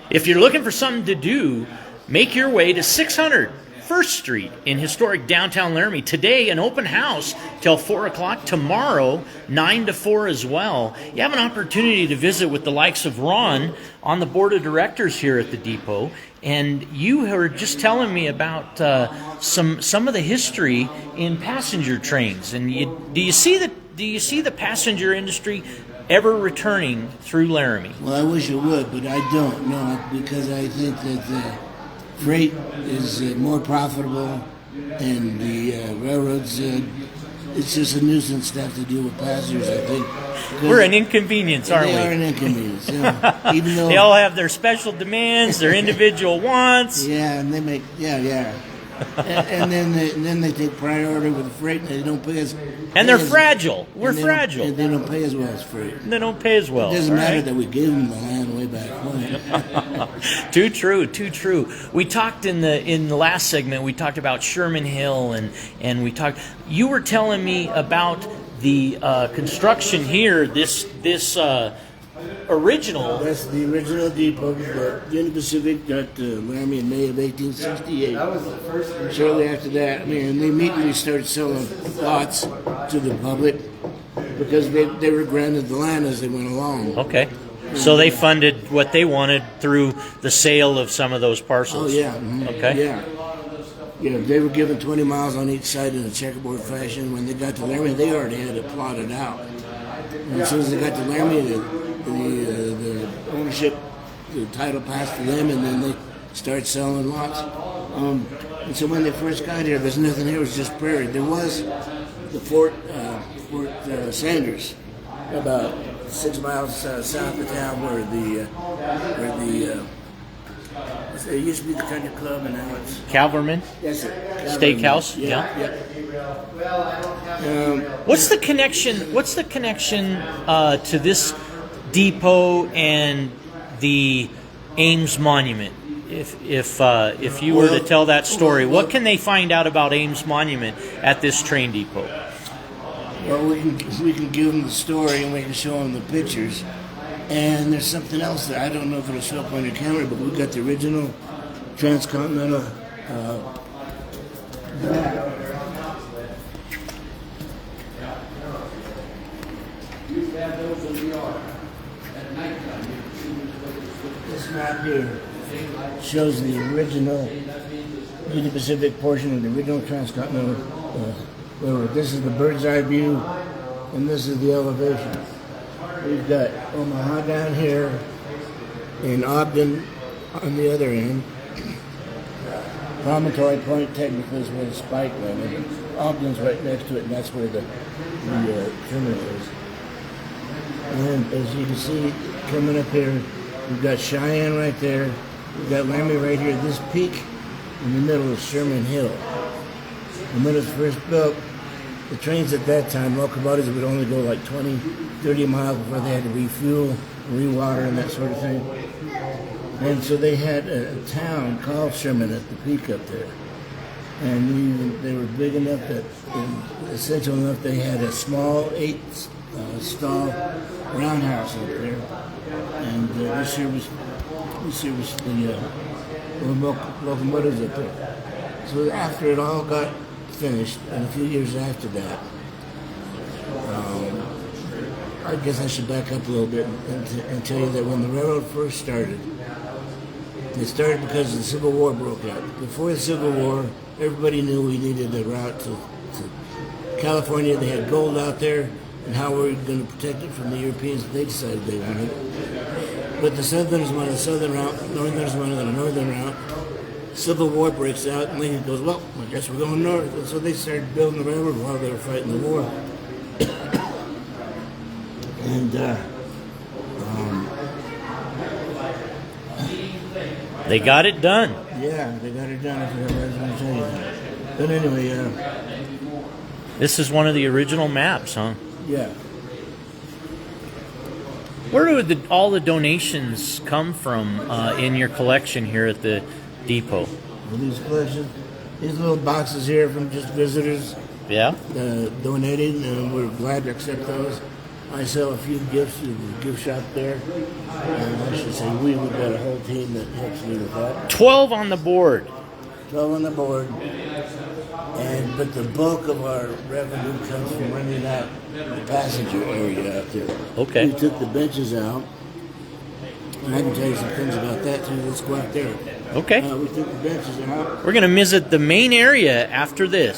If you're looking for something to do, make your way to 600 First Street in historic downtown Laramie. Today, an open house till 4 o'clock. Tomorrow, 9 to 4 as well. You have an opportunity to visit with the likes of Ron on the board of directors here at the depot. And you were just telling me about some of the history in passenger trains. And do you see the passenger industry ever returning through Laramie? Well, I wish it would, but I don't. No, because I think that freight is more profitable, and the railroads, it's just a nuisance to have to deal with passengers, I think. We're an inconvenience, aren't we? They are an inconvenience, yeah. Even though they all have their special demands, their individual wants. Yeah, and they make, and then they take priority with the freight, and they don't pay us. And they're fragile. We're fragile. They don't pay as well as freight. They don't pay as well. It doesn't matter that we gave them the land way back when. Too true, too true. We talked in the last segment. We talked about Sherman Hill, and we talked. You were telling me about the construction here. This original. That's the original depot. Union Pacific got Laramie in May of 1868. That was the first. Shortly after that, they immediately started selling lots to the public because they were granted the land as they went along. Okay. So they funded what they wanted through the sale of some of those parcels. Oh, yeah. Mm-hmm. Okay. Yeah. Yeah, they were given 20 miles on each side in a checkerboard fashion. When they got to Laramie, they already had it plotted out. And as soon as they got to Laramie, the ownership, the title passed to them, and then they started selling lots. And so when they first got here, there's nothing here. It was just prairie. There was the Fort Sanders, about 6 miles south of town, where it used to be the country club, and now it's Calverman. Yes, sir. Steakhouse. Yeah. What's the connection? What's the connection to this depot and the Ames Monument? If you were to tell that story, what can they find out about Ames Monument at this train depot? Well, we can give them the story, and we can show them the pictures. And there's something else there. I don't know if it'll show up on your camera, but we've got the original transcontinental. This map here shows the original Union Pacific portion of the original transcontinental railroad. This is the bird's eye view, and this is the elevation. We've got Omaha down here, and Ogden on the other end. Promontory Point technically is where the spike went. Ogden's right next to it, and that's where the terminal is. And as you can see, coming up here, we've got Cheyenne right there. We've got Laramie right here. This peak in the middle is Sherman Hill. And when it was first built, the trains at that time, locomotives would only go like 20, 30 miles before they had to refuel, rewater, and that sort of thing. And so they had a town called Sherman at the peak up there. And they were big enough that, essential enough, they had a small 8-stall roundhouse up there. And this year was the locomotives up there. So after it all got finished, and a few years after that, I guess I should back up a little bit and tell you that when the railroad first started, it started because the Civil War broke out. Before the Civil War, everybody knew we needed a route to California. They had gold out there, and how were we going to protect it from the Europeans? They decided they wanted it. But the Southerners wanted a southern route, Northerners wanted a northern route. Civil War breaks out, and Lincoln goes, well, I guess we're going north. And so they started building the railroad while they were fighting the war. And they got it done. Yeah, they got it done. I forgot what I was going to tell you that. But anyway, this is one of the original maps, huh? Yeah. Where do all the donations come from in your collection here at the depot? Well, these collections, these little boxes here from just visitors. Yeah. Donating, and we're glad to accept those. I sell a few gifts to the gift shop there. And I should say we've got a whole team that helps me with that. 12 on the board. 12 on the board. But the bulk of our revenue comes from renting out the passenger area out there. Okay. We took the benches out. And I can tell you some things about that too. Let's go out there. Okay. We took the benches out. We're going to visit the main area after this.